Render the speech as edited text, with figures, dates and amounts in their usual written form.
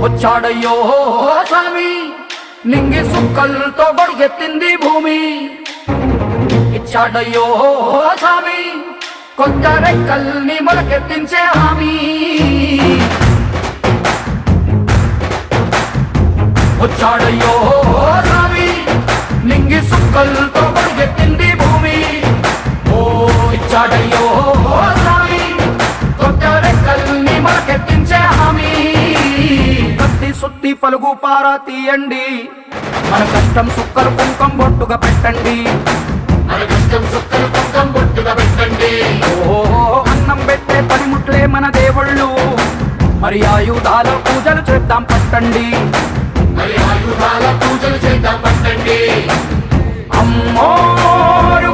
వచ్చాడయ్యో స్వామి నింగి సుక్కలతో బడిగెత్తింది భూమి ఇచ్చాడయ్యో స్వామి కొత్త రెక్కల్ని మొలకెత్తించే హామీ వచ్చాడయ్యో స్వామి నింగి సుక్కలతో బడిగెత్తింది భూమి ఓ ఇచ్చాడయ్యో స్వామి కొత్త రెక్కల్ని మొలకెత్తించే హామీ కత్తి సుత్తి పలుగు పారా తీయండి మన కష్టం సుక్కలు కుంకం బొట్టుగా పెట్టండి ఓ అన్నం పెట్టే పనిముట్లే మన దేవుళ్ళు మరి ఆయుధాల పూజలు చేద్దాం పట్టండి అమ్మోరు